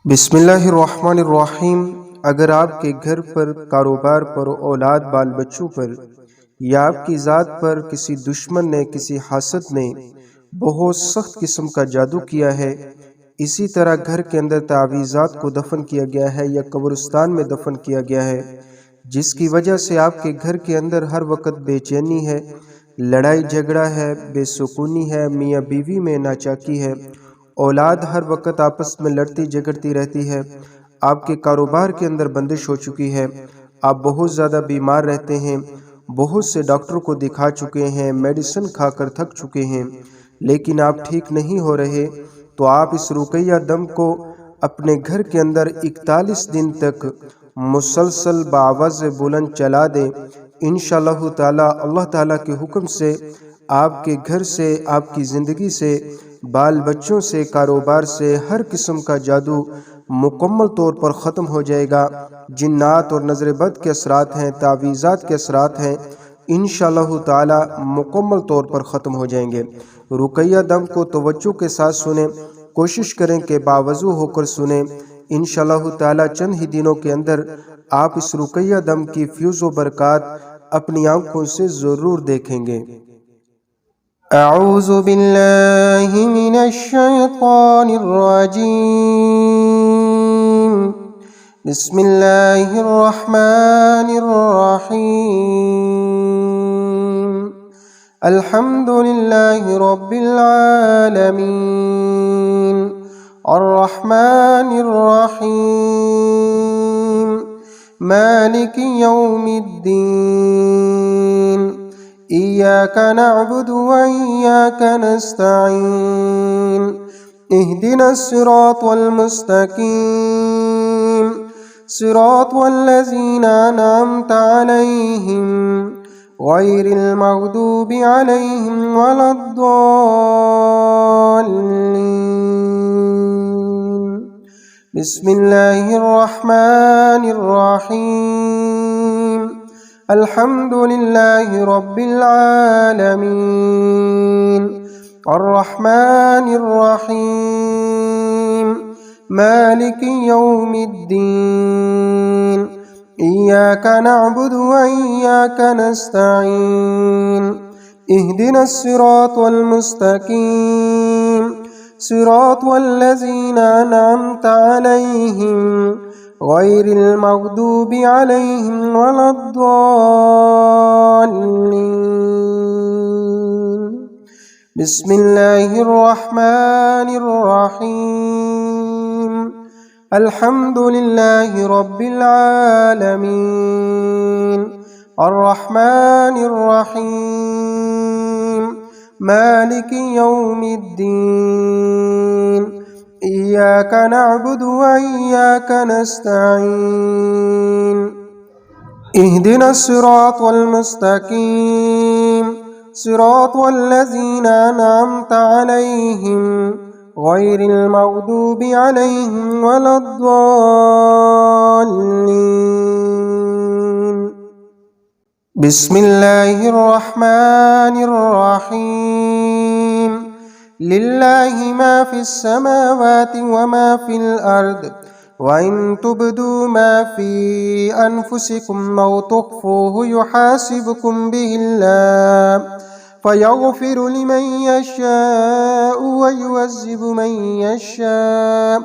बिस्मिल्लाहिर्रहमानिर्रहीम। अगर आपके घर पर, कारोबार पर, औलाद बाल बच्चों पर या आपकी ज़ात पर किसी दुश्मन ने, किसी हासद ने बहुत सख्त किस्म का जादू किया है, इसी तरह घर के अंदर तावीज़ात को दफन किया गया है या कब्रिस्तान में दफन किया गया है, जिसकी वजह से आपके घर के अंदर हर वक्त बेचैनी है, लड़ाई झगड़ा है, बेसुकूनी है, मियाँ बीवी में नाचाकी है, औलाद हर वक्त आपस में लड़ती झगड़ती रहती है, आपके कारोबार के अंदर बंदिश हो चुकी है, आप बहुत ज़्यादा बीमार रहते हैं, बहुत से डॉक्टरों को दिखा चुके हैं, मेडिसिन खाकर थक चुके हैं, लेकिन आप ठीक नहीं हो रहे, तो आप इस रुकैया दम को अपने घर के अंदर 41 दिन तक मुसलसल बावज़ बुलंद चला दें। इंशाअल्लाह ताला अल्लाह ताला के हुक्म से आपके घर से, आपकी ज़िंदगी से, बाल बच्चों से, कारोबार से हर किस्म का जादू मुकम्मल तौर पर ख़त्म हो जाएगा। जिन्नात और नज़र बद के असरात हैं, तावीज़ात के असरात हैं, इंशाअल्लाह ताला मुकम्मल तौर पर ख़त्म हो जाएंगे। रुकैया दम को तवज्जो के साथ सुने, कोशिश करें कि बावजू होकर सुने। इंशाअल्लाह ताला चंद ही दिनों के अंदर आप इस रुकैया दम की फ्यूज़ व बरक़ात अपनी आंखों से ज़रूर देखेंगे। अऊज़ु बिल्लाहि मिनश शैतानिर रजीम। बिस्मिल्लाहिर रहमानिर रहीम। अल्हम्दुलिल्लाहि रब्बिल आलमीन अर्रहमानिर रहीम मालिकि यौमिद्दीन इय्याका नअबुदु व इय्याका नस्तईन इहदिनस सिरातल मुस्तकीम सिरातल लज़ीना अनअमता अलैहिम गैरिल मग़दूबि अलैहिम वलद्दाल्लीन। बिस्मिल्लाहिर रहमानिर रहीम। अल्हम्दुलिल्लाहि रब्बिल आलमीन अर्रहमानिर रहीम मालिकि यौमिद्दीन इय्याका नअबुदु व इय्याका नस्तईन इहदिनस सिरातल मुस्तकीम सिरातल लज़ीना अनअमता अलैहिम गैरिल मग़दूबि अलैहिम वलद्दाल्लीन। बिस्मिल्लाहिर रहमानिर रहीम। अल्हम्दुलिल्लाहि रब्बिल आलमीन अर्रहमानिर रहीम मालिकि यौमिद्दीन इय्याका नअबुदु व इय्याका नस्तईन इहदिनस सिरातल मुस्तकीम सिरातल लज़ीना अनअमता अलैहिम गैरिल मग़दूबि अलैहिम वलद्दाल्लीन। बिस्मिल्लाहिर रहमानिर रहीम। लिल्लाहि मा फिस समावाति व मा फिल अर्द व इन तुब्दू मा फी अनफुसिकुम औ तुख्फूहु युहासिबकुम बिहिल्लाह फयग़फ़िरु लिमन यशाअ व युअज़्ज़िबु मन यशाअ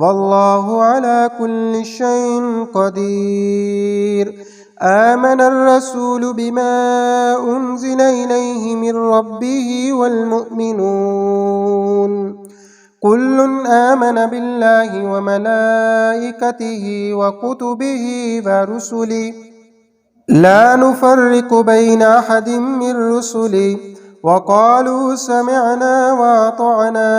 वल्लाहु अला कुल्लि शैइन क़दीर। आमनर रसूलु बिमा उन्ज़िल इलैहि मिर रब्बिहि वल मुअ्मिनून कुल्लुन आमन बिल्लाहि व मलाइकतिहि व कुतुबिहि व रुसुलिहि ला नुफ़र्रिक़ु बैन अहदिम मिर रुसुलिहि व क़ालू समिअना व अतअना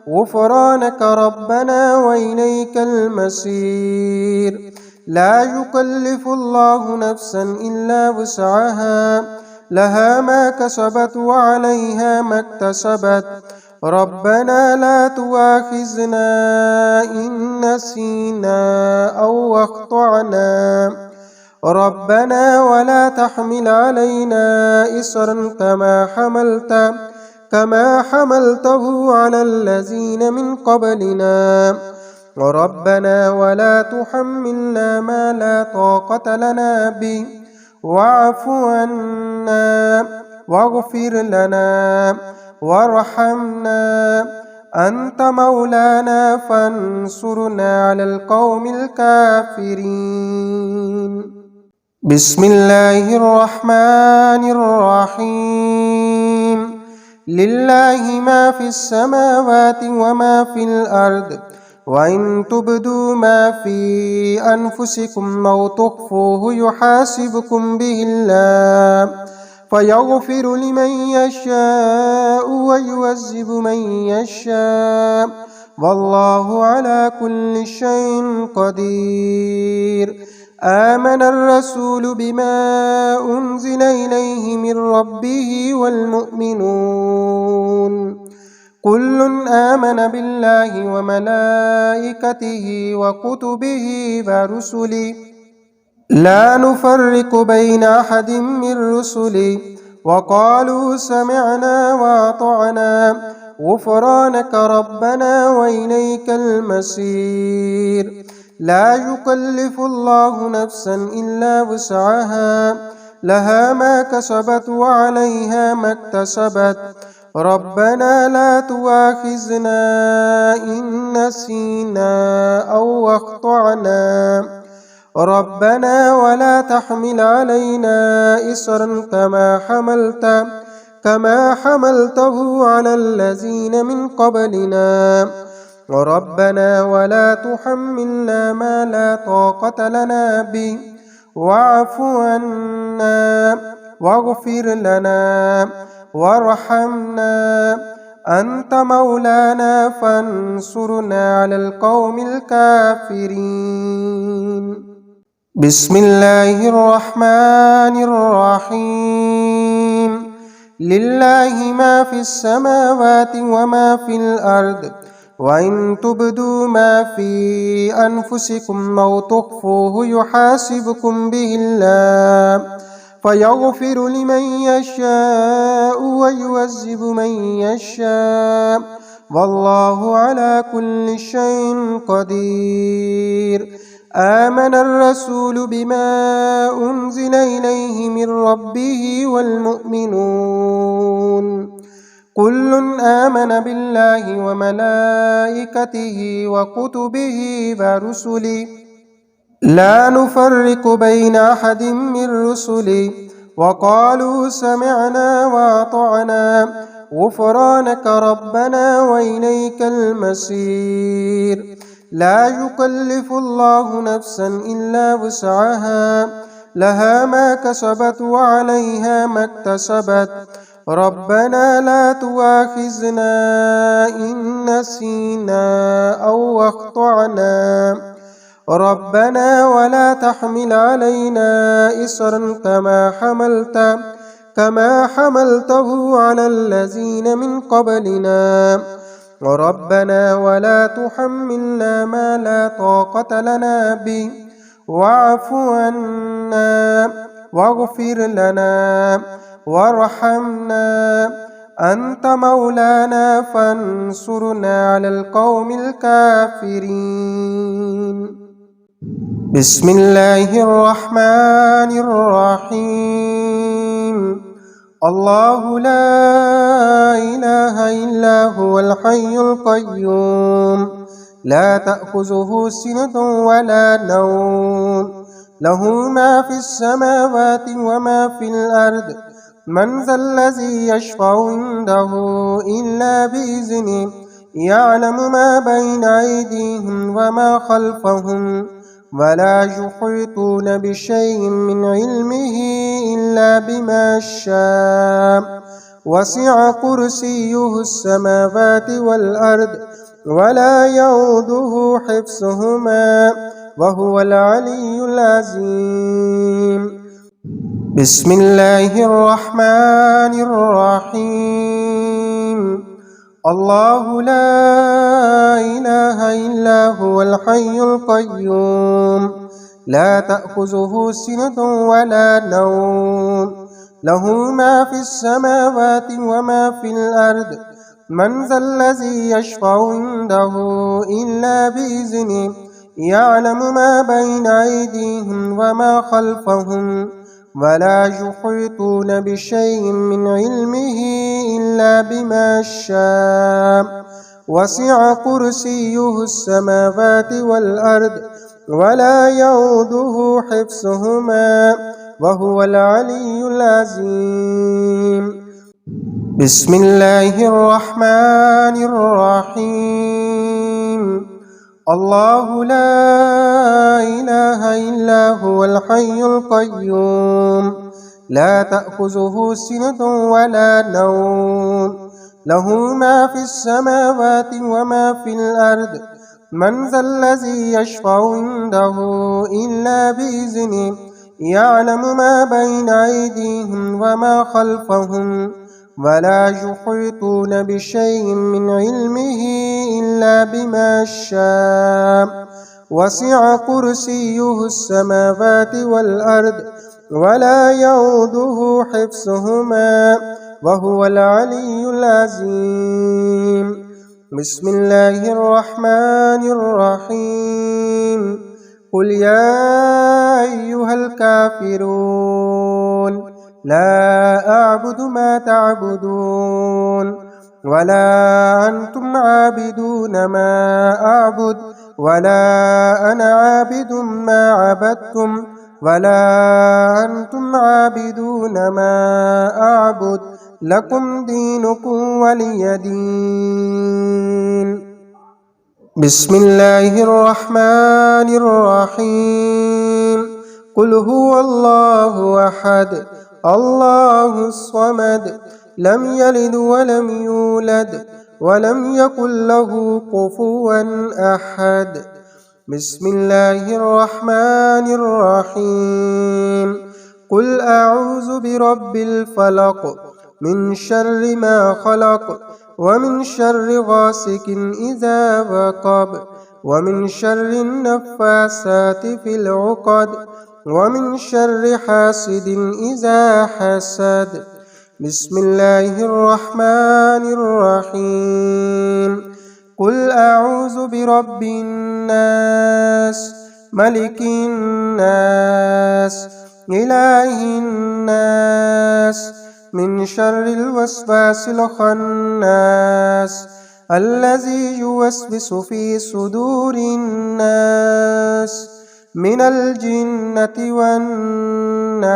ग़ुफ़रानक रब्बना व इलैकल मसीर। ला युकल्लिफ़ुल्लाहु नफ़्सन इल्ला वुस्अहा लहा मा कसबत व अलैहा मक्तसबत रब्बना ला तुआख़िज़ना इन नसीना औ अख़्तअना रब्बना वला तहमिल अलैना इसरन कमा हमलतहु अलल्लज़ीन मिन क़ब्लिना ربنا ولا تحملنا ما لا طاقة لنا به واعف عنا واغفر لنا وارحمنا أنت مولانا فانصرنا على القوم الكافرين. بسم الله الرحمن الرحيم. لله ما في السماوات وما في الأرض وإن تبدوا ما في أنفسكم أو تخفوه يحاسبكم به الله فيغفر لمن يشاء ويعذب من يشاء والله على كل شيء قدير. آمن الرسول بما أنزل إليه من ربه والمؤمنون كل آمن بالله وملائكته وكتبه ورسله لا نفرق بين أحد من رسله وقالوا سمعنا وأطعنا غفرانك ربنا وإليك المصير. لا يكلف الله نفسا إلا وسعها لها ما كسبت وعليها ما اكتسبت ربنا لا تؤاخذنا إن نسينا أو أخطأنا ربنا ولا تحمل علينا إصرا كما حملته على الذين من قبلنا ربنا ولا تحملنا ما لا طاقة لنا به واعف عنا واغفر لنا وارحمنا أنت مولانا فانصرنا على القوم الكافرين. بسم الله الرحمن الرحيم. لله ما في السماوات وما في الأرض وإن تبدوا ما في أنفسكم أو تخفوه يحاسبكم به الله فيغفر لمن يشاء ويعذب من يشاء والله على كل شيء قدير. آمن الرسول بما أنزل إليه من ربه والمؤمنون كل آمن بالله وملائكته وكتبه ورسله لا نفرق بين أحد من رسله وقالوا سمعنا وأطعنا غفرانك ربنا وإليك المصير. لا يكلف الله نفسا إلا وسعها لها ما كسبت وعليها ما اكتسبت ربنا لا تؤاخذنا إن نسينا أو أخطأنا ربنا ولا تحمل علينا إصرا كما حملته على الذين من قبلنا ربنا ولا تحملنا ما لا طاقة لنا به واعف عنا واغفر لنا وارحمنا أنت مولانا فانصرنا على القوم الكافرين. بسم الله الرحمن الرحيم. الله لا إله إلا هو الحي القيوم لا تأخذه سنة ولا نوم له ما في السماوات وما في الأرض من ذا الذي يشفع عنده إلا بإذنه يعلم ما بين أيديهم وما خلفهم ولا يحيطون بشيء من علمه إلا بما شاء وسع كرسيه السماوات والأرض ولا يؤوده حفظهما وهو العلي العظيم. بسم الله الرحمن الرحيم. الله لا إله إلا هو الحي القيوم لا تأخذه سنة ولا نوم له ما في السماوات وما في الأرض من ذا الذي يشفع عنده إلا بإذنه يعلم ما بين أيديهم وما خلفهم ولا يحيطون بشيء من علمه إلا بما شاء وسع كرسيه السماوات والأرض ولا يؤوده حفظهما وهو العلي العظيم. بسم الله الرحمن الرحيم. الله لا إله إلا هو الحي القيوم لا تأخذه سنة ولا نوم له ما في السماوات وما في الأرض من ذا الذي يشفع عنده إلا بإذنه يعلم ما بين أيديهم وما خلفهم ولا يحيطون بشيء من علمه إلا بما شاء وسع كرسيه السماوات والأرض ولا يؤوده حفظهما وهو العلي العظيم. بسم الله الرحمن الرحيم. قل يا أيها الكافرون لا أعبد ما تعبدون ولا أنتم عابدون ما أعبد ولا أنا عابد ما عبدتم ولا أنتم عابدون ما أعبد لكم دينكم ولي دين. بسم الله الرحمن الرحيم. قل هو الله أحد الله الصمد لم يلد ولم يولد ولم يكن له كفوا أحد. بسم الله الرحمن الرحيم. قل أعوذ برب الفلق من شر ما خلق ومن شر غاسق إذا وقب ومن شر النفاسات في العقد ومن شر حاسد إذا حسد. بسم الله الرحمن الرحيم. قل أعوذ برب الناس ملك الناس إله الناس من شر الوسواس الخناس الذي يوسوس في صدور الناس من الجنة والناس.